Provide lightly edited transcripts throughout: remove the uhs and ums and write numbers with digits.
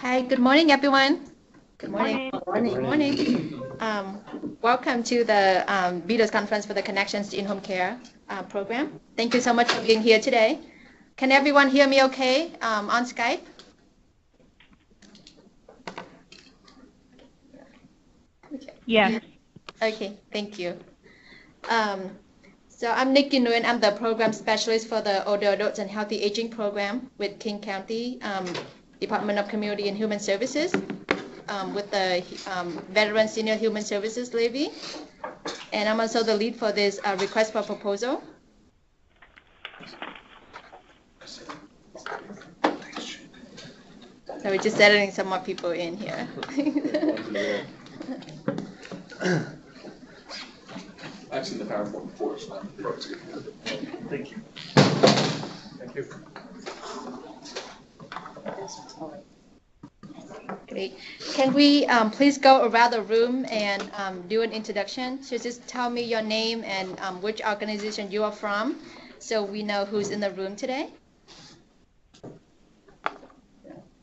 Hi, good morning, everyone. Good morning. Good morning. Welcome to the Leaders Conference for the Connections to In-Home Care program. Thank you so much for being here today. Can everyone hear me okay on Skype? Okay. Yes. Okay, thank you. So I'm Nikki Nguyen. I'm the program specialist for the Older Adults and Healthy Aging program with King County Department of Community and Human Services with the Veteran Senior Human Services Levy. And I'm also the lead for this request for proposal. So we're just settling some more people in here. I've seen the PowerPoint before, so thank you. Thank you. Great. Can we please go around the room and do an introduction? So just tell me your name and which organization you are from, so we know who's in the room today.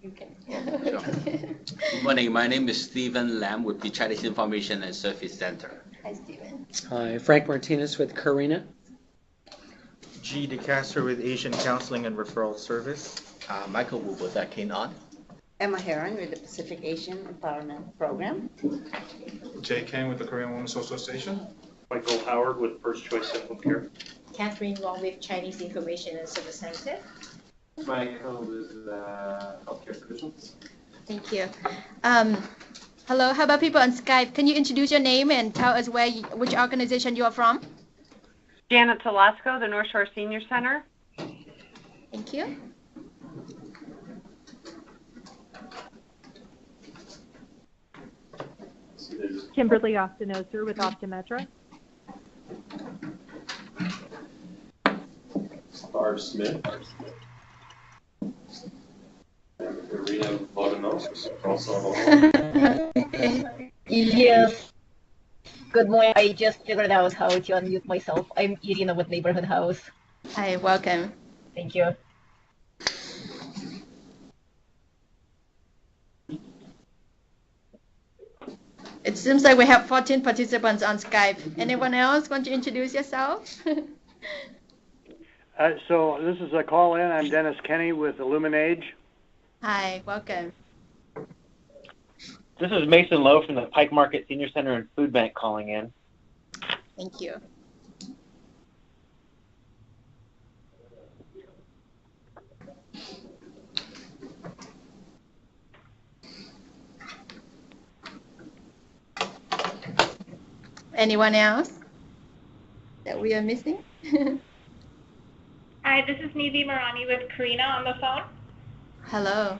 Okay. Good morning. My name is Stephen Lam with the Chinese Information and Service Center. Hi, Stephen. Hi, Frank Martinez with Karina. G. DeCastro with Asian Counseling and Referral Service. Michael Wu with K-Non. Emma Heron with the Pacific Asian Empowerment Program. Jay Kang with the Korean Women's Association. Michael Howard with First Choice Simple Care. Catherine Wong with Chinese Information and Service Center. Michael with Healthcare Solutions. Thank you. Hello, how about people on Skype? Can you introduce your name and tell us which organization you are from? Janet Telasco, the North Shore Senior Center. Thank you. Kimberly Ostenoser with Optometra. Barb Smith. And Irina Bogdanovs, also. Yes. Good morning. I just figured out how to unmute myself. I'm Irina with Neighborhood House. Hi, welcome. Thank you. It seems like we have 14 participants on Skype. Anyone else want to introduce yourself? So this is a call in. I'm Dennis Kenny with Illuminage. Hi, welcome. This is Mason Lowe from the Pike Market Senior Center and Food Bank calling in. Thank you. Anyone else that we are missing? Hi, this is Nidhi Marani with Karina on the phone. Hello.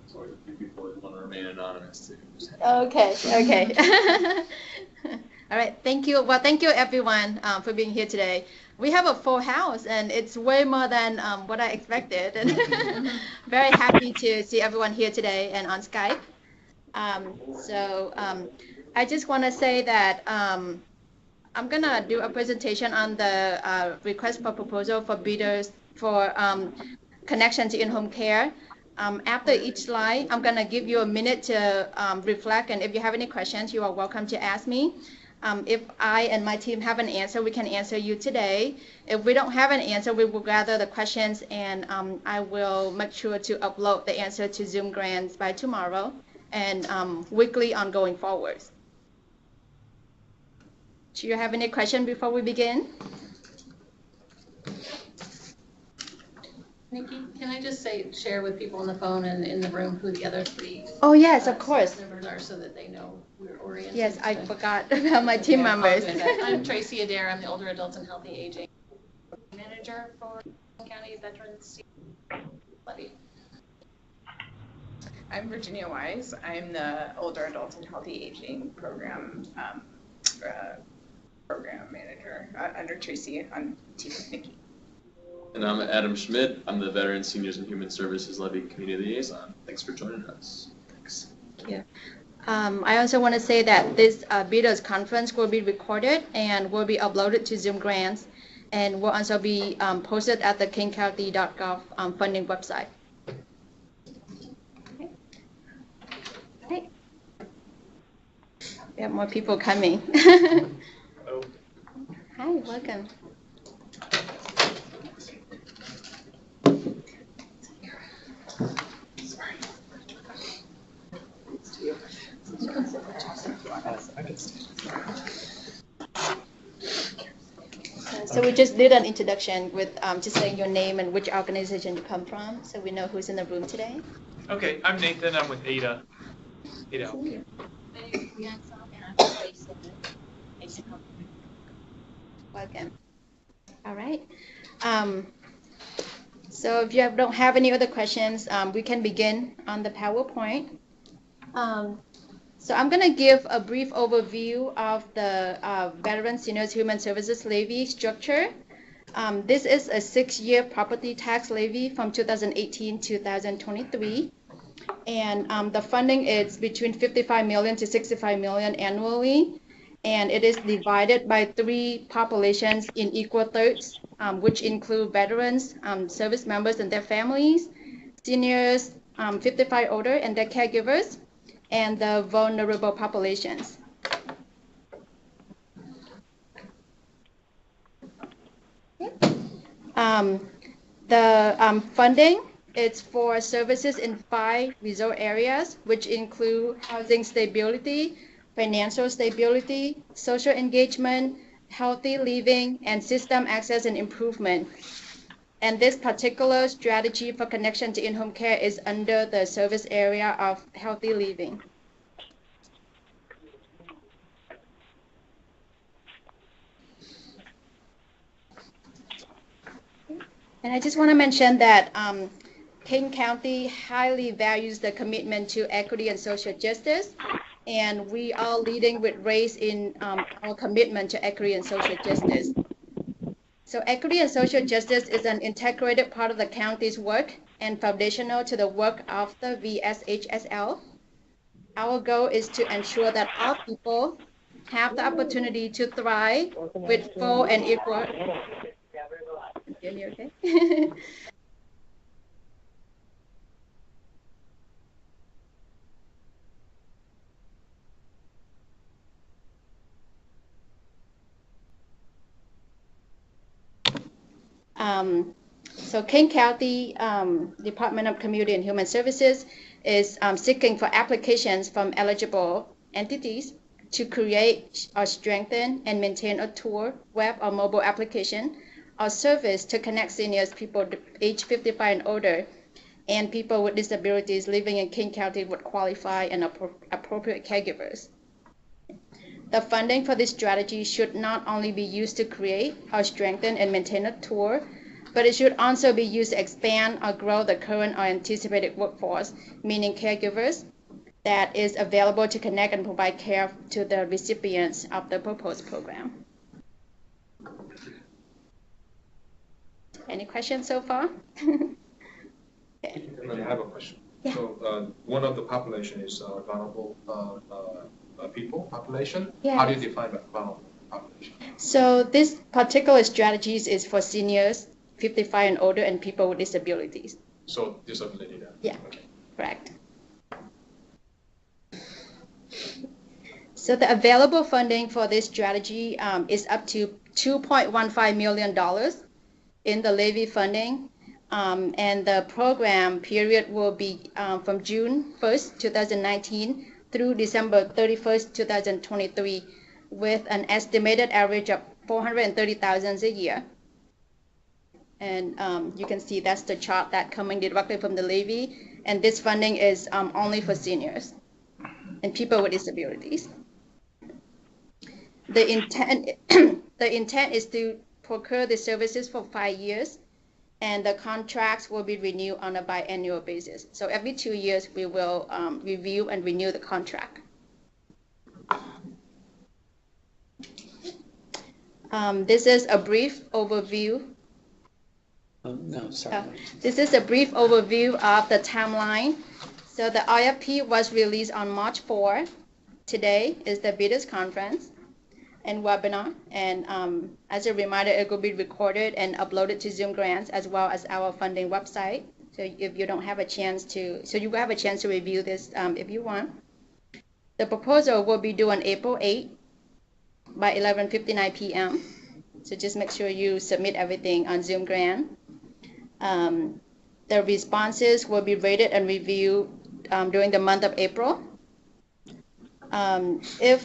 Sorry, a few people that want to remain anonymous too. Okay, okay. All right, thank you. Well, thank you everyone for being here today. We have a full house and it's way more than what I expected. And very happy to see everyone here today and on Skype. I just want to say that I'm gonna do a presentation on the request for proposal for bidders for connection to in-home care. After each slide, I'm gonna give you a minute to reflect, and if you have any questions, you are welcome to ask me. If I and my team have an answer, we can answer you today. If we don't have an answer, we will gather the questions and I will make sure to upload the answer to Zoom Grants by tomorrow and weekly ongoing forwards. Do you have any question before we begin? Nikki, can I just share with people on the phone and in the room who the other three Oh yes, of course. members are so that they know we're oriented? Yes, I forgot about my team members. I'm Tracy Adair. I'm the Older Adults and Healthy Aging Manager for County Veterans Levy. I'm Virginia Wise. I'm the Older Adults and Healthy Aging Program Manager under Tracy on team with Nikki. And I'm Adam Schmidt. I'm the Veteran Seniors and Human Services Levy Community Liaison. Thanks for joining us. Thanks. Thank you. I also want to say that this bidders conference will be recorded and will be uploaded to Zoom Grants. and will also be posted at the kingcounty.gov funding website. Okay. We have more people coming. Hi, welcome. So we just did an introduction with just saying your name and which organization you come from, so we know who's in the room today. Okay, I'm Nathan. I'm with ADA. Welcome. All right. So if you don't have any other questions, we can begin on the PowerPoint. So I'm going to give a brief overview of the Veteran Seniors Human Services Levy structure. This is a 6-year property tax levy from 2018 to 2023. And the funding is between $55 million to $65 million annually. And it is divided by 3 populations in equal thirds, which include veterans, service members and their families, seniors 55 older and their caregivers, and the vulnerable populations. The funding is for services in 5 resort areas, which include housing stability, financial stability, social engagement, healthy living, and system access and improvement. And this particular strategy for connection to in-home care is under the service area of healthy living. And I just want to mention that King County highly values the commitment to equity and social justice, and we are leading with race in our commitment to equity and social justice. So equity and social justice is an integrated part of the county's work and foundational to the work of the VSHSL. Our goal is to ensure that all people have the opportunity to thrive with full and equal. Okay? So King County Department of Community and Human Services is seeking for applications from eligible entities to create or strengthen and maintain a tour, web, or mobile application or service to connect seniors, people age 55 and older, and people with disabilities living in King County would qualify and appropriate caregivers. The funding for this strategy should not only be used to create or strengthen and maintain a tour, but it should also be used to expand or grow the current or anticipated workforce, meaning caregivers, that is available to connect and provide care to the recipients of the proposed program. Any questions so far? Okay. I have a question. Yeah. So one of the population is vulnerable people population. Yeah. How do you define vulnerable population? So this particular strategies is for seniors 55 and older and people with disabilities. So disability then? Yeah, okay. Correct. So the available funding for this strategy is up to $2.15 million in the Levy funding. And the program period will be from June 1st, 2019 through December 31st, 2023, with an estimated average of $430,000 a year. And you can see that's the chart that coming directly from the Levy. And this funding is only for seniors and people with disabilities. The intent is to procure the services for 5 years, and the contracts will be renewed on a biannual basis. So every 2 years, we will review and renew the contract. This is a brief overview. No, sorry. This is a brief overview of the timeline. So the RFP was released on March 4. Today is the bidders conference. and webinar. And as a reminder, it will be recorded and uploaded to Zoom Grants as well as our funding website. So if you don't have a chance to, so you will have a chance to review this if you want. The proposal will be due on April 8 by 11:59 p.m. So just make sure you submit everything on Zoom Grant. The responses will be rated and reviewed during the month of April. If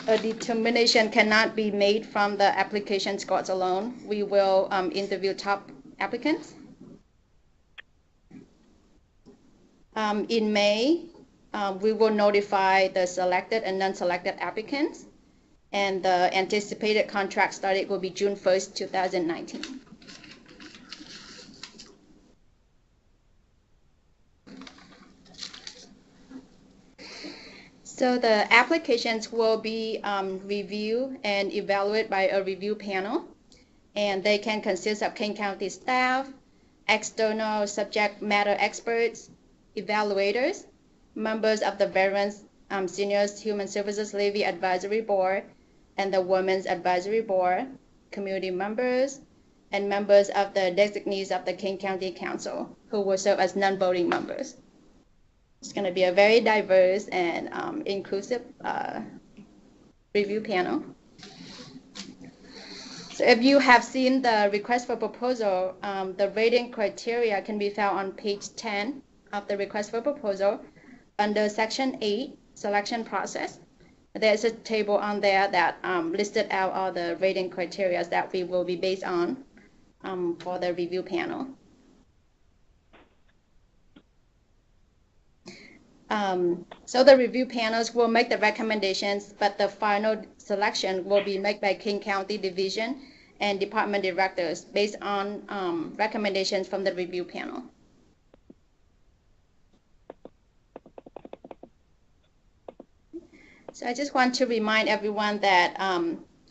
a determination cannot be made from the application scores alone, we will interview top applicants. In May, we will notify the selected and non-selected applicants, and the anticipated contract start date will be June 1st, 2019. So the applications will be reviewed and evaluated by a review panel, and they can consist of Kane County staff, external subject matter experts, evaluators, members of the Veterans Seniors Human Services Levy Advisory Board and the Women's Advisory Board, community members, and members of the designees of the Kane County Council who will serve as non-voting members. It's going to be a very diverse and inclusive review panel. So if you have seen the request for proposal, the rating criteria can be found on page 10 of the request for proposal under section 8, selection process. There's a table on there that listed out all the rating criteria that we will be based on for the review panel. So the review panels will make the recommendations, but the final selection will be made by King County Division and department directors based on recommendations from the review panel. So I just want to remind everyone that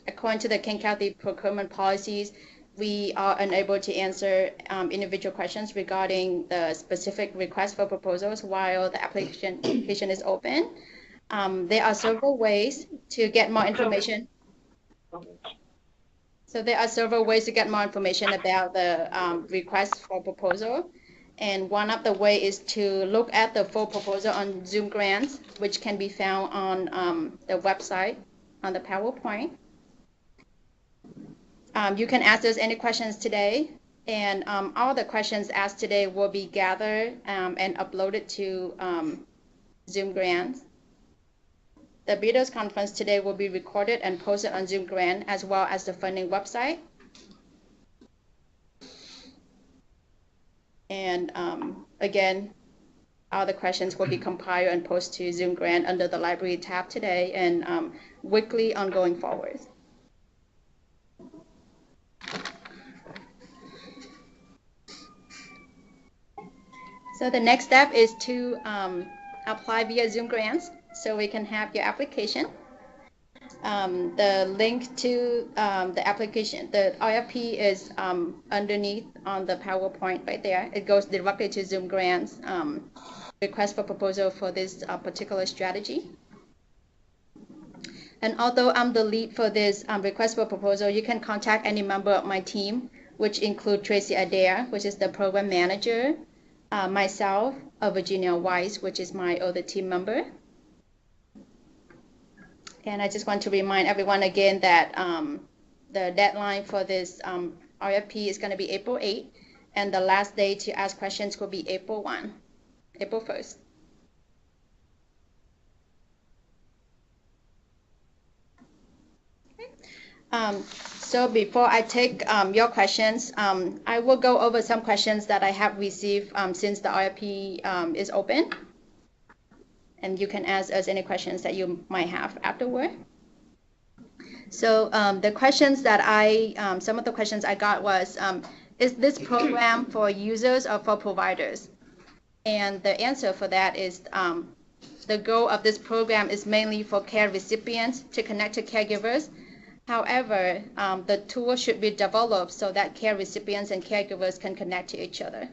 according to the King County procurement policies, we are unable to answer individual questions regarding the specific request for proposals while the application is open. There are several ways to get more information. So there are several ways to get more information about the request for proposal. And one of the way is to look at the full proposal on Zoom Grants, which can be found on the website on the PowerPoint. You can ask us any questions today, and all the questions asked today will be gathered and uploaded to Zoom Grants. The Bidders Conference today will be recorded and posted on Zoom Grant as well as the funding website. And again, all the questions will be compiled and posted to Zoom Grant under the library tab today and weekly ongoing forward. So the next step is to apply via Zoom Grants so we can have your application. The link to the application, the RFP is underneath on the PowerPoint right there. It goes directly to Zoom Grants request for proposal for this particular strategy. And although I'm the lead for this request for proposal, you can contact any member of my team, which include Tracy Adair, which is the program manager, myself, Virginia Weiss, which is my other team member. And I just want to remind everyone again that the deadline for this RFP is going to be April 8, and the last day to ask questions will be April 1st. Okay. So before I take your questions, I will go over some questions that I have received since the RFP is open. And you can ask us any questions that you might have afterward. So the questions that some of the questions I got was, is this program for users or for providers? And the answer for that is the goal of this program is mainly for care recipients to connect to caregivers. However, the tool should be developed so that care recipients and caregivers can connect to each other.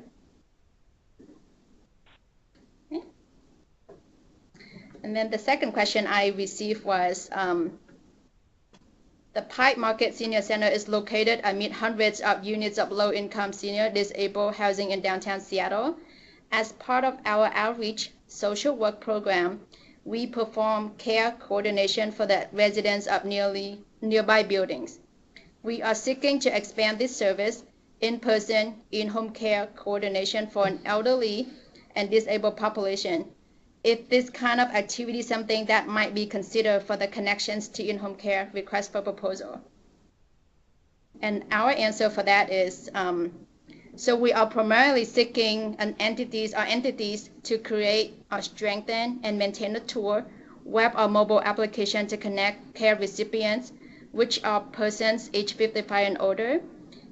Okay. And then the second question I received was, The Pike Market Senior Center is located amid hundreds of units of low-income senior disabled housing in downtown Seattle. As part of our outreach social work program, we perform care coordination for the residents of nearby buildings. We are seeking to expand this service in-person, in-home care coordination for an elderly and disabled population. If this kind of activity is something that might be considered for the connections to in-home care request for proposal. And our answer for that is, so we are primarily seeking entities to create or strengthen and maintain a tool, web or mobile application to connect care recipients, which are persons aged 55 and older,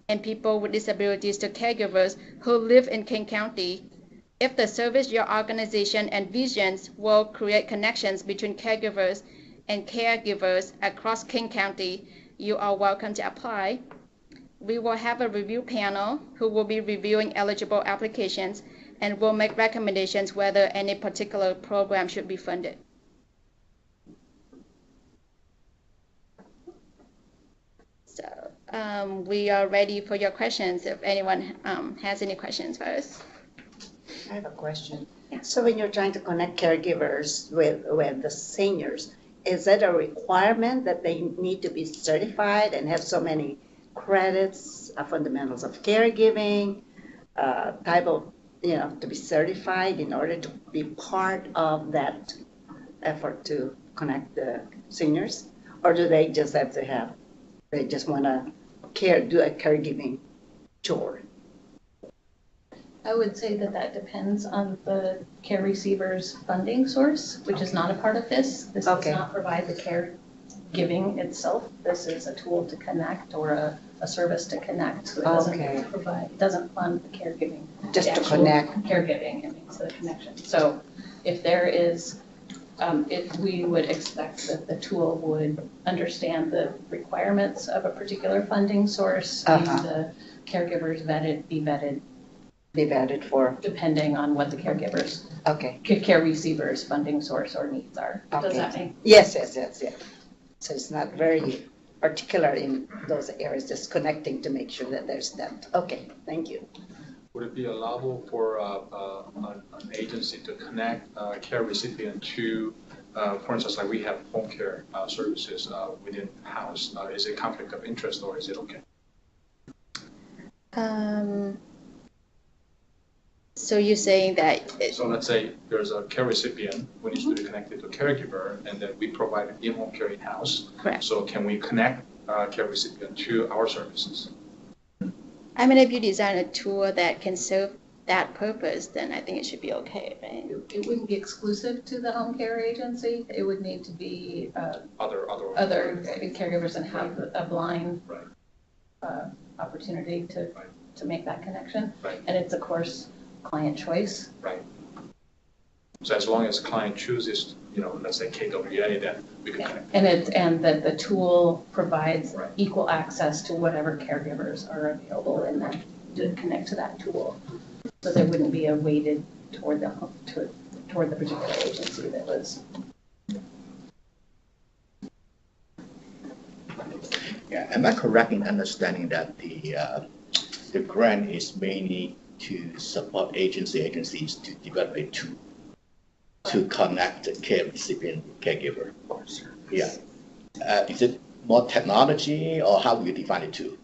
and people with disabilities to caregivers who live in King County. If the service your organization envisions will create connections between caregivers and caregivers across King County, you are welcome to apply. We will have a review panel who will be reviewing eligible applications and will make recommendations whether any particular program should be funded. So we are ready for your questions if anyone has any questions for us. I have a question. So when you're trying to connect caregivers with the seniors, is it a requirement that they need to be certified and have so many credits, fundamentals of caregiving, type of, to be certified in order to be part of that effort to connect the seniors? Or do they just have to they just want to do a caregiving chore? I would say that depends on the care receiver's funding source, which is not a part of this. This does not provide the caregiving itself. This is a tool to connect or a service to connect. So it doesn't fund the caregiving. Just to connect. Caregiving, it makes the connection. So if there is, if we would expect that the tool would understand the requirements of a particular funding source, and the caregivers be vetted for depending on what the caregivers care receivers funding source or needs are. Does that make yes. So it's not very particular in those areas, just connecting to make sure that there's that. Okay, thank you. Would it be allowable for an agency to connect care recipient to, for instance, like we have home care services within the house? Is it conflict of interest or is it okay? So you're saying that... So let's say there's a care recipient who needs to be connected to a caregiver, and then we provide in-home care in-house. Correct. So can we connect care recipient to our services? I mean, if you design a tool that can serve that purpose, then I think it should be okay, right? It wouldn't be exclusive to the home care agency. It would need to be other caregivers and have a blind opportunity to make that connection. Right. And it's, of course, client choice. Right. So as long as the client chooses, let's say KWA, then we can connect. And that the tool provides equal access to whatever caregivers are available in that to connect to that tool. So there wouldn't be a weighted toward the particular agency that was. Yeah, am I correct in understanding that the grant is mainly to support agencies to develop a tool to connect the care recipient caregiver? Yeah. Is it more technology or how do you define it too?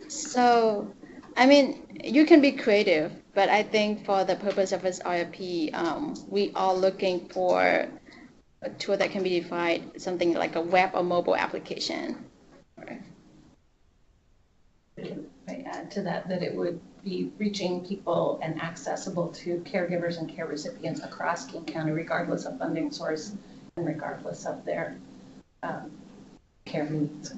So, I mean, you can be creative, but I think for the purpose of this RFP, we are looking for a tool that can be defined, something like a web or mobile application. I add to that it would be reaching people and accessible to caregivers and care recipients across King County, regardless of funding source and regardless of their care needs.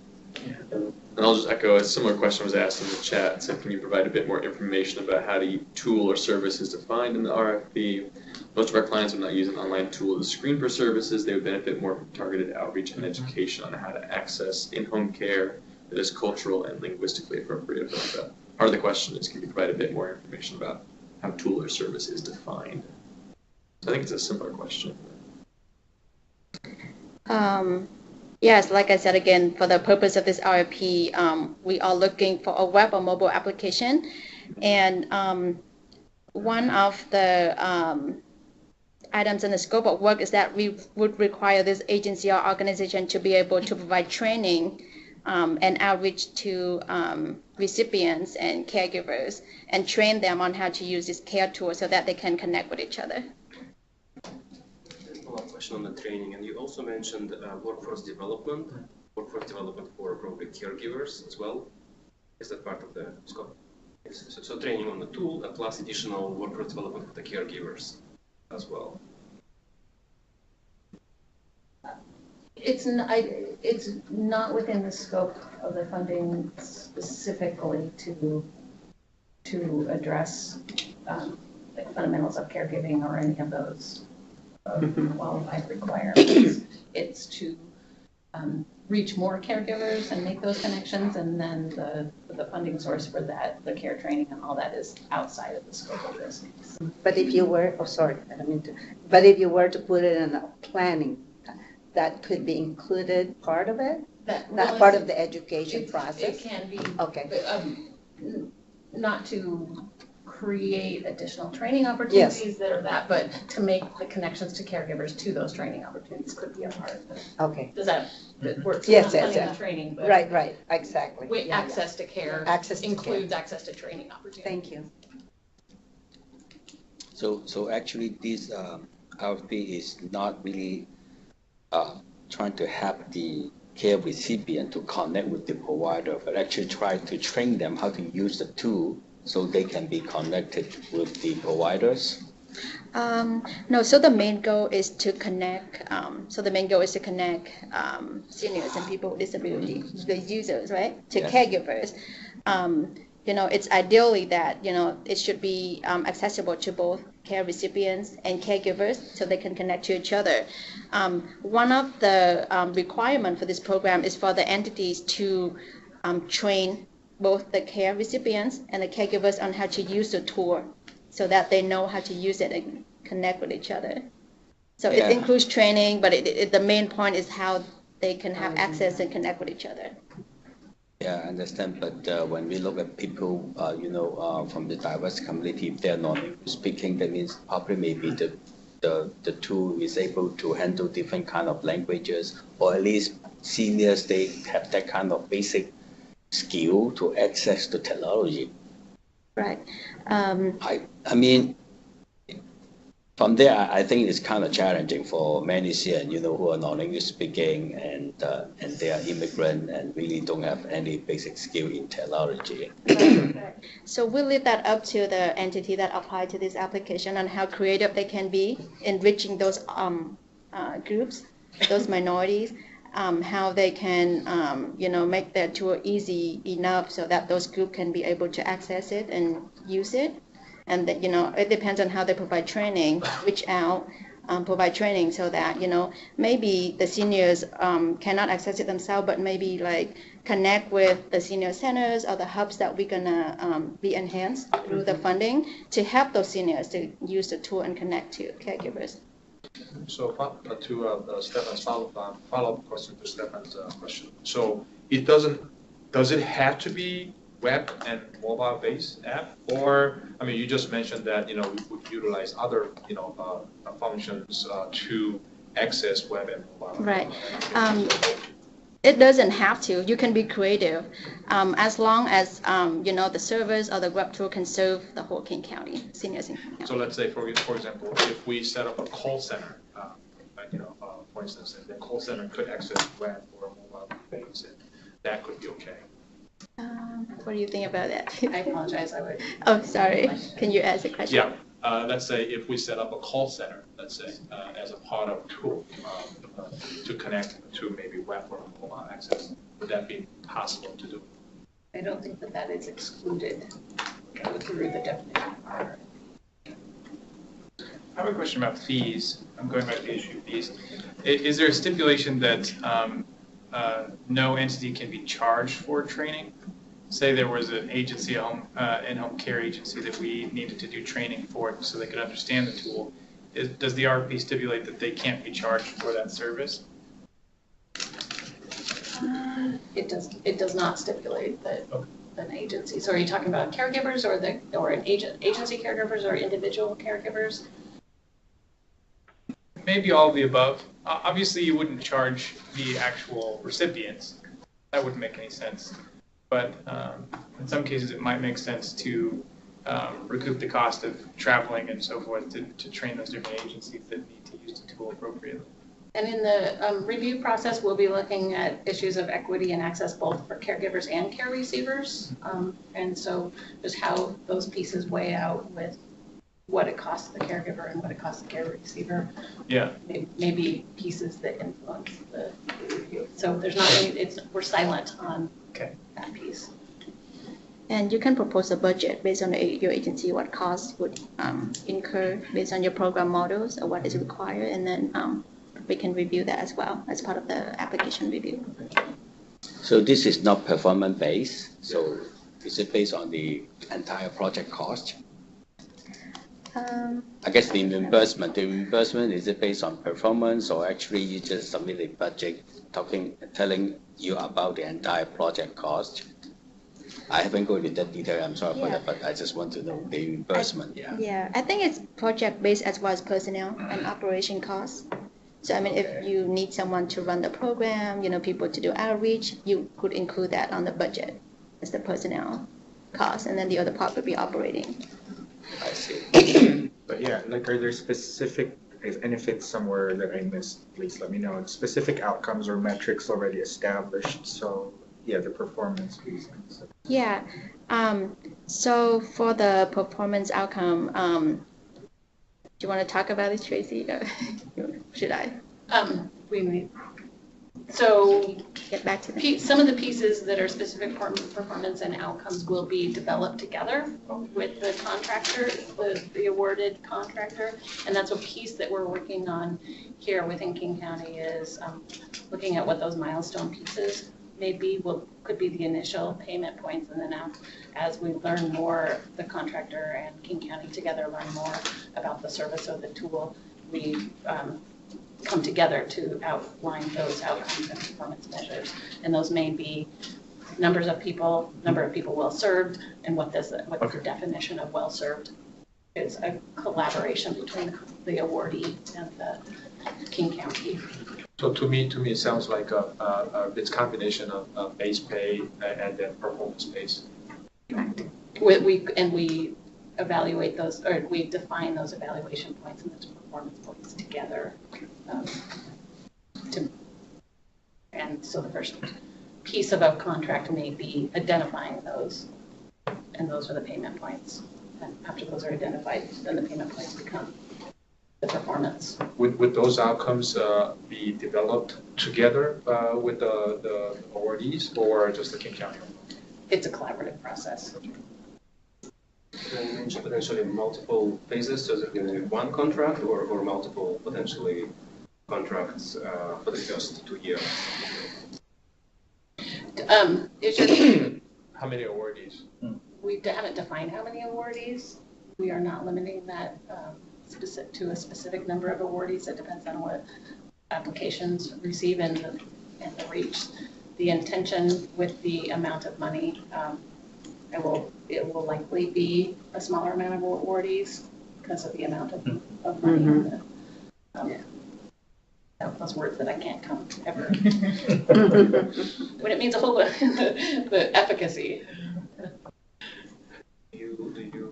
And I'll just echo a similar question was asked in the chat. It said, can you provide a bit more information about how the tool or service is defined in the RFP? Most of our clients would not use an online tool to screen for services. They would benefit more from targeted outreach and education on how to access in-home care that is cultural and linguistically appropriate. But part of the question is, can you provide a bit more information about how tool or service is defined? So I think it's a similar question. Yes, like I said again, for the purpose of this RFP, we are looking for a web or mobile application. And one of the items in the scope of work is that we would require this agency or organization to be able to provide training and outreach to recipients and caregivers and train them on how to use this care tool so that they can connect with each other. Follow-up question on the training, and you also mentioned workforce development for probably caregivers as well. Is that part of the scope? So training on the tool plus additional workforce development for the caregivers as well. It's not within the scope of the funding specifically to address the fundamentals of caregiving or any of those qualified requirements. It's to reach more caregivers and make those connections, and then the funding source for that, the care training and all that, is outside of the scope of this. But if you were, but if you were to put it in a planning, that could be included part of it? Not part of the education process? It can be. Okay. Not to create additional training opportunities that are that, but to make the connections to caregivers to those training opportunities could be a part of it. Okay. Does that work? Yes, not yes. the training, but Right, exactly. Access to care includes access to training opportunities. Thank you. So actually, this RFP is not really trying to help the care recipient to connect with the provider, but actually try to train them how to use the tool so they can be connected with the providers? No, so the main goal is to connect. Seniors and people with disability, the users, right, to caregivers. It's ideally that it should be accessible to both care recipients and caregivers so they can connect to each other. One of the requirements for this program is for the entities to train both the care recipients and the caregivers on how to use the tool so that they know how to use it and connect with each other. So it includes training, but the main point is how they can have access and connect with each other. Yeah, I understand. But when we look at people, from the diverse community, if they're not speaking, that means probably maybe the tool is able to handle different kind of languages, or at least seniors, they have that kind of basic skill to access the technology. Right. I mean, from there, I think it's kind of challenging for many seniors, who are non-English speaking and they are immigrant and really don't have any basic skill in technology. Right. So we'll leave that up to the entity that applied to this application on how creative they can be in reaching those groups, those minorities, how they can, make their tool easy enough so that those groups can be able to access it and use it. And that, it depends on how they provide training, reach out, provide training so that, maybe the seniors cannot access it themselves, but maybe like connect with the senior centers or the hubs that we're gonna be enhanced through the funding to help those seniors to use the tool and connect to caregivers. So to Stefan's follow-up question to Stefan's question. So does it have to be web and mobile-based app, or you just mentioned that we would utilize other functions to access web and mobile. Right. It doesn't have to. You can be creative, as long as the servers or the web tool can serve the whole King County, seniors in King County. So let's say, for example, if we set up a call center, for instance, and the call center could access web or mobile-based, that could be okay. What do you think about that? I apologize. I would. Oh, sorry. Can you ask a question? Yeah. Let's say if we set up a call center, let's say, as a part of tool to connect to maybe web or mobile access, would that be possible to do? I don't think that is excluded through the definition. I have a question about fees. I'm going back to the issue of fees. Is there a stipulation that no entity can be charged for training? Say there was an agency, in-home care agency that we needed to do training for so they could understand the tool. Does the RFP stipulate that they can't be charged for that service? It does not stipulate that an agency. So are you talking about caregivers or an agency caregivers or individual caregivers? Maybe all of the above. Obviously, you wouldn't charge the actual recipients. That wouldn't make any sense. But in some cases, it might make sense to recoup the cost of traveling and so forth to train those different agencies that need to use the tool appropriately. And in the review process, we'll be looking at issues of equity and access both for caregivers and care receivers. And so just how those pieces weigh out with what it costs the caregiver and what it costs the care receiver. Yeah. Maybe pieces that influence the review. So there's not any, we're silent on that piece. And you can propose a budget based on your agency, what costs would incur based on your program models or what is required, and then we can review that as well as part of the application review. So this is not performance based. So is it based on the entire project cost? I guess the reimbursement. The reimbursement, is it based on performance, or actually you just submit a budget telling you about the entire project cost? I haven't gone into that detail. I'm sorry about that, but I just want to know the reimbursement. Yeah, I think it's project based as well as personnel and operation costs. So I mean, if you need someone to run the program, people to do outreach, you could include that on the budget as the personnel cost, and then the other part would be operating. I see. But yeah, like, are there specific, and if it's somewhere that I missed, please let me know, specific outcomes or metrics already established? So yeah, the performance piece. Yeah. So for the performance outcome, do you want to talk about it, Tracy? Should I? So get back to some of the pieces that are specific performance and outcomes will be developed together with the contractor, the awarded contractor, and that's a piece that we're working on here within King County is looking at what those milestone pieces may be, could be the initial payment points, and then as we learn more, the contractor and King County together learn more about the service of the tool, we come together to outline those outcomes and performance measures. And those may be number of people well served, and what the definition of well served is. A collaboration between the awardee and the King County. So to me, it sounds like it's a combination of base pay and then performance based. Correct. We evaluate those, or we define those evaluation points and those performance points together. And so the first piece of a contract may be identifying those, and those are the payment points. And after those are identified, then the payment points become the performance. Would those outcomes be developed together with the awardees, or just the King County? It's a collaborative process. And you mentioned potentially multiple phases, so is it going to be one contract or multiple potentially contracts for the first 2 years? How many awardees? We haven't defined how many awardees. We are not limiting that to a specific number of awardees. It depends on what applications receive and the reach. The intention with the amount of money, it will likely be a smaller amount of awardees because of the amount of money. Mm-hmm. Those words that I can't come ever. When it means a whole lot, the efficacy. Do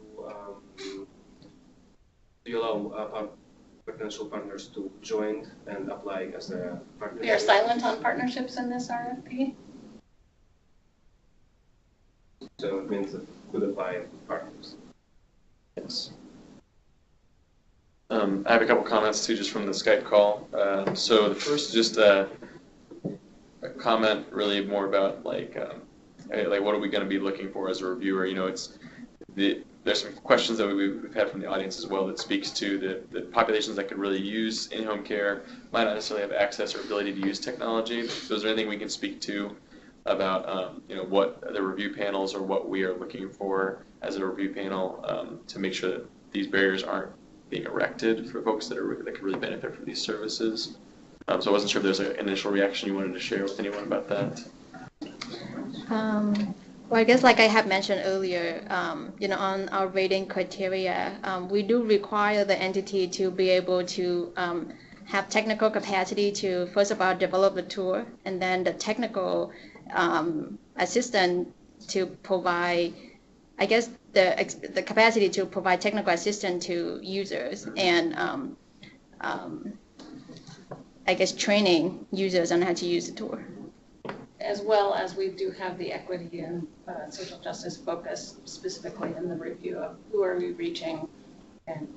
you allow potential partners to join and apply as a partner? We are silent on partnerships in this RFP. So it means that could apply partners. Yes. I have a couple comments too, just from the Skype call. So the first is just a comment, really more about like what are we going to be looking for as a reviewer? There's some questions that we've had from the audience as well that speaks to the populations that could really use in-home care might not necessarily have access or ability to use technology. So is there anything we can speak to about what the review panels or what we are looking for as a review panel to make sure that these barriers aren't being erected for folks that could really benefit from these services? So I wasn't sure if there's an initial reaction you wanted to share with anyone about that. Well, I guess like I have mentioned earlier, on our rating criteria, we do require the entity to be able to have technical capacity to, first of all, develop the tool, and then the technical assistant to provide, I guess, the capacity to provide technical assistance to users and I guess training users on how to use the tool. As well as we do have the equity and social justice focus specifically in the review of who are we reaching, and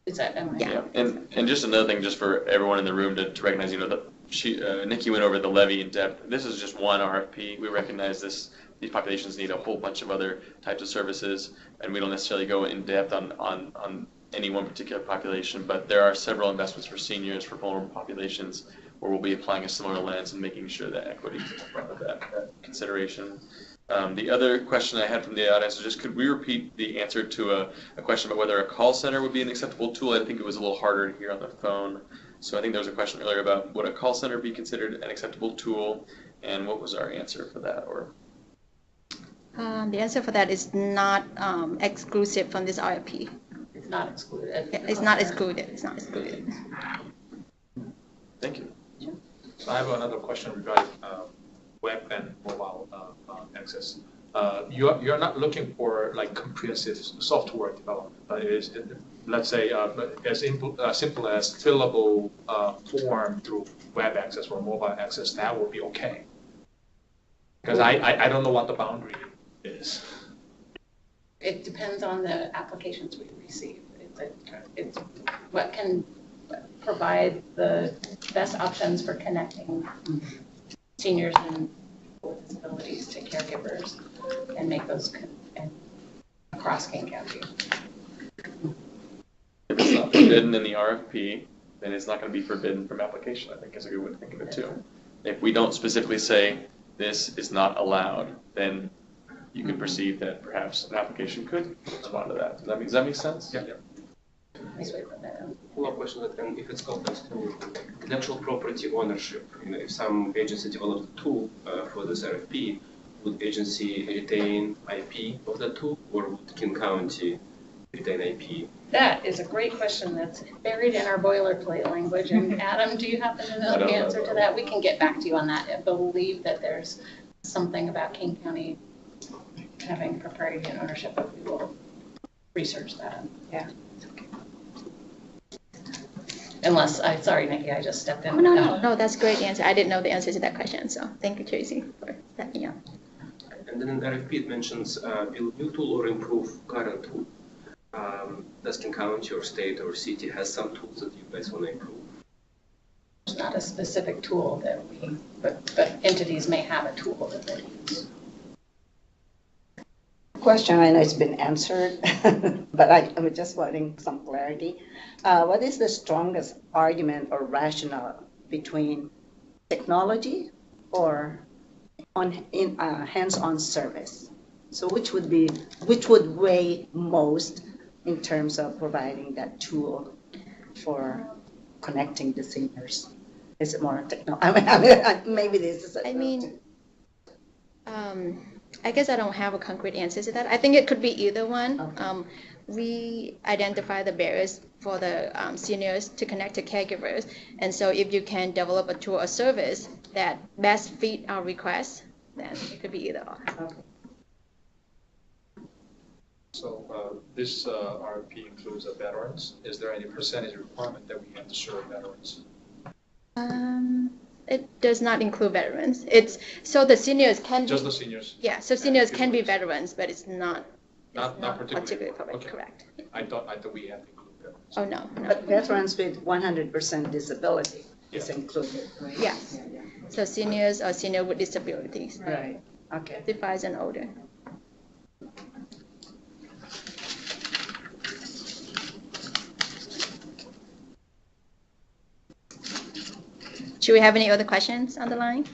is that Yeah. And just another thing, just for everyone in the room to recognize, Nikki went over the Levy in depth. This is just one RFP. We recognize these populations need a whole bunch of other types of services, and we don't necessarily go in depth on any one particular population, but there are several investments for seniors, for vulnerable populations, where we'll be applying a similar lens and making sure that equity is in front of that consideration. The other question I had from the audience was just, could we repeat the answer to a question about whether a call center would be an acceptable tool? I think it was a little harder to hear on the phone. So I think there was a question earlier about would a call center be considered an acceptable tool, and what was our answer for that? Or the answer for that is not exclusive from this RFP. It's not excluded. It's not excluded. It's not excluded. Thank you. So I have another question regarding web and mobile access. You're not looking for like comprehensive software development, but let's say as simple as fillable form through web access or mobile access, that will be okay. Because I don't know what the boundary is. It depends on the applications we receive. It's what can provide the best options for connecting seniors and with disabilities to caregivers and make those across King County. If it's not forbidden in the RFP, then it's not going to be forbidden from application, I think is a good way to think of it too. If we don't specifically say this is not allowed, then you could perceive that perhaps an application could respond to that. Does that make sense? Yeah. Nice way to put that. Follow-up question, and if it's context to intellectual property ownership, if some agency developed a tool for this RFP, would agency retain IP of that tool, or would King County retain IP? That is a great question that's buried in our boilerplate language. And Adam, do you happen to know the answer to that? We can get back to you on that. I believe that there's something about King County having proprietary ownership, but we will research that. Yeah. Unless, sorry, Nikki, I just stepped in. Oh, no, that's a great answer. I didn't know the answer to that question, so thank you, Tracy, for stepping up. And then in RFP it mentions build new tool or improve current tool. Does King County or state or city has some tools that you guys want to improve? It's not a specific tool that but entities may have a tool that they use. Question, I know it's been answered, but I'm just wanting some clarity. What is the strongest argument or rationale between technology or hands-on service? So which would weigh most in terms of providing that tool for connecting the seniors? Is it more technology? Maybe this is. I guess I don't have a concrete answer to that. I think it could be either one. Okay. We identify the barriers for the seniors to connect to caregivers. And so if you can develop a tool or service that best fit our requests, then it could be either or. Okay. So this RFP includes veterans. Is there any percentage requirement that we have to serve veterans? It does not include veterans. So the seniors can just the seniors. Yeah, so seniors can be veterans, but it's not particularly okay. Correct. I thought we had to include veterans. Oh no. But veterans with 100% disability is included, right? Yes. So seniors or senior with disabilities. Right. Okay. 55 and older. Do we have any other questions on the line?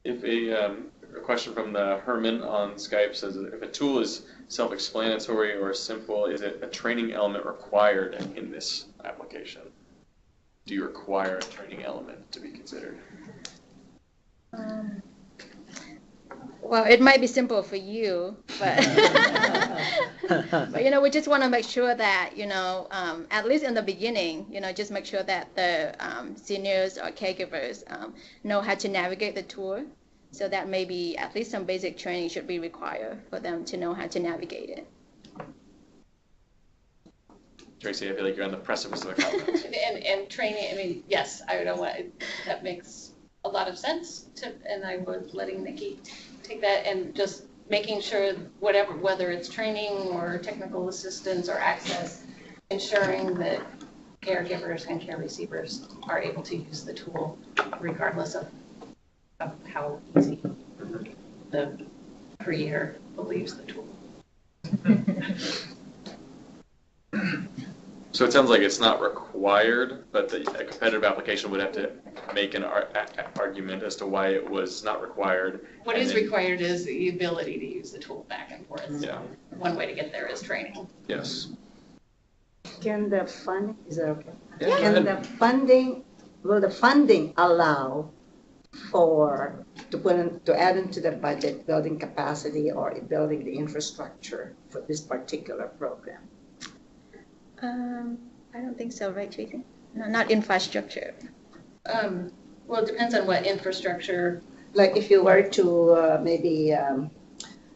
If a question from the Herman on Skype says, if a tool is self-explanatory or simple, is it a training element required in this application? do you require a training element to be considered? Well, it might be simple for you, but but we just want to make sure that at least in the beginning, just make sure that the seniors or caregivers know how to navigate the tool. So that maybe at least some basic training should be required for them to know how to navigate it. Tracy, I feel like you're on the precipice of a comment. And training, I mean, yes, I don't want, that makes a lot of sense and I was letting Nikki take that and just making sure whether it's training or technical assistance or access, ensuring that caregivers and care receivers are able to use the tool regardless of how easy the creator believes the tool. So it sounds like it's not required, but a competitive application would have to make an argument as to why it was not required. What is required is the ability to use the tool back and forth. Yeah. One way to get there is training. Yes. Can the funding, is that okay? Yeah, Can the funding, will the funding allow to add into the budget building capacity or building the infrastructure for this particular program? I don't think so, right, Tracy? No, not infrastructure. Well, it depends on what infrastructure. Like if you were to maybe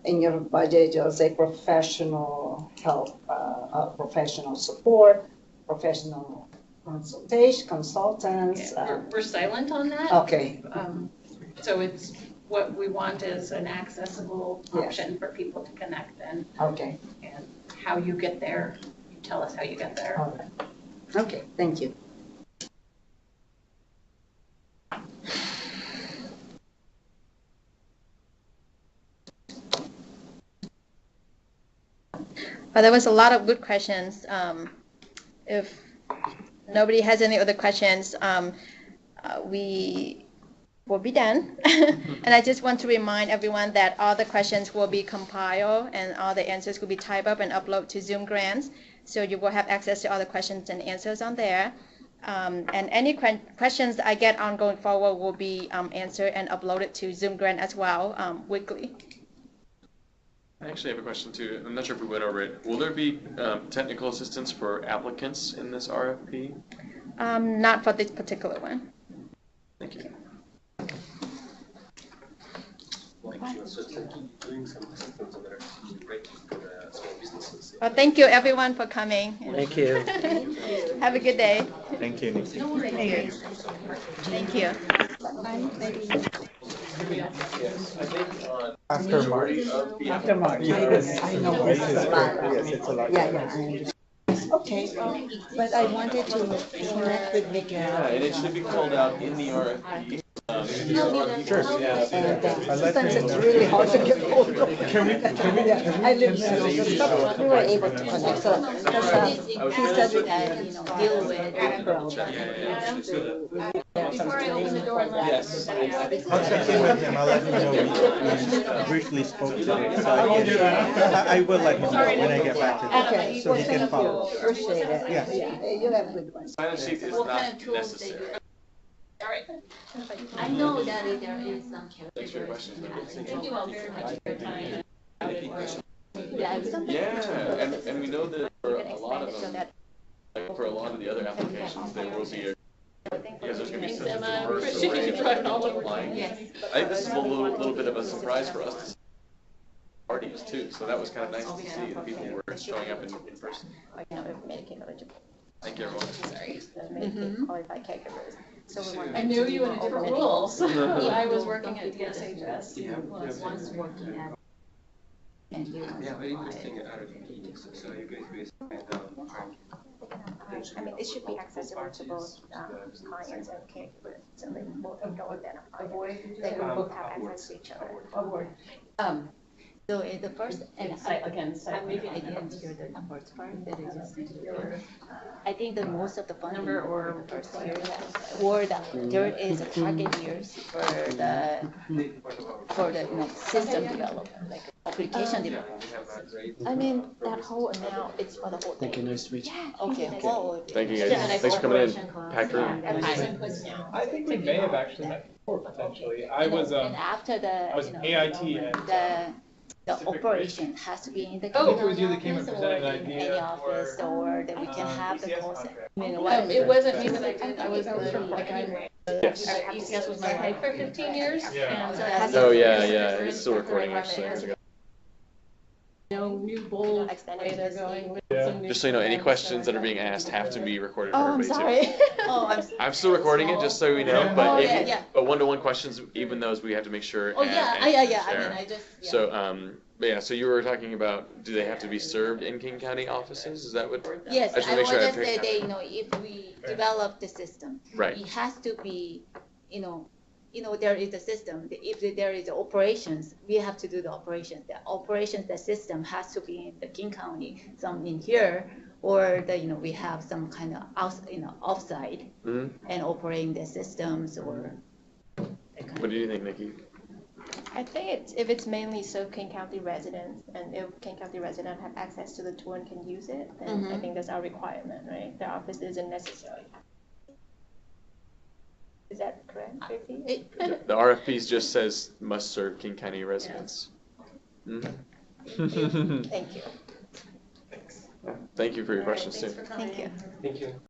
in your budget, you'll say professional help, professional support, professional consultants. We're silent on that. Okay. So it's what we want is an accessible option for people to connect and how you get there. Tell us how you get there. All right. Okay, thank you. Well, there was a lot of good questions. If nobody has any other questions, we will be done. And I just want to remind everyone that all the questions will be compiled and all the answers will be typed up and uploaded to Zoom Grants. So you will have access to all the questions and answers on there. And any questions that I get on going forward will be answered and uploaded to Zoom Grant as well weekly. I actually have a question too. I'm not sure if we went over it. Will there be technical assistance for applicants in this RFP? Not for this particular one. Thank you. Well, thank you everyone for coming. Thank you. Have a good day. Thank you, Nikki. Thank you. After March. After March. Yes, I know. Yes, it's a lot. Yeah. Okay, but I wanted to connect with Nikki. Yeah, and it should be called out in the RFP. Sure. Sometimes it's really hard to get hold of. I live so we were able to connect. So he said we can deal with Before I open the door and Yes. I'll check in with him. I'll let him know we briefly spoke today. So I will let him know when I get back to him. Okay. So he can follow. Appreciate it. Yeah. You have good ones. Silent sheet is not necessary. All right. I know that there is some. Thanks for your questions. Thank you all very much for your time. Yeah, and we know that for a lot of them, like for a lot of the other applications, there will be because there's going to be such a diverse array of people applying. I think this is a little bit of a surprise for us to see parties too, so that was kind of nice to see the people who were showing up in person. Thank you, everyone. Sorry. Qualified caregivers. So we want I knew you in a different role. I was working at VSHS. Once working at. Very interesting RFP. So you guys I mean, it should be accessible to both clients and caregivers, so they both can go identify. They will both have access to each other. So in the first, and maybe I didn't hear the numbers part, that is just, I think that most of the funding Number or first year, or there is a target years for the system development, like application development. I mean, that whole amount, it's for the whole thing. Thank you, nice to meet you. Okay. Oh, Thank you guys. Thanks for coming in. Packed room. I think we may have actually met before potentially. I was And after the, I was AIT and the operation has to be in the. Oh, it was you that came and office presented or an in idea any office, or that we can have the ECS call contract. center. It wasn't me that I did, I was Yes. ECS was my life for 15 years. Yeah. And so it has Oh, to- yeah, yeah. It's still recording actually. No new bold way they're going with some new. Just so you know, any questions that are being asked have to be recorded for Oh, I'm everybody too. sorry. Oh, I'm still recording it, just so you know, Yeah. but Oh, if yeah, you- yeah. but one-to-one questions, even those we have to make sure Oh, and yeah, and yeah, I share. mean, I just, yeah. So, but yeah, so you were talking about, do they have to be served in King County offices? Is that what? Yes, I just I make sure want I to picked say up. that, if we develop the system, Right. it has to be, there is a system. If there is operations, we have to do the operations. The operations, the system has to be in the King County, some in here, or we have some kind of offsite Mhm. and operating the systems or. What do you think, Nikki? I think if it's mainly so King County residents, and if King County residents have access to the tool and can use it, then I think that's our requirement, right? The office isn't necessary. Is that correct, Tracy? The RFPs just says must serve King County residents. Mhm. Thank you. Thank you for your questions too. Thank you. Thank you.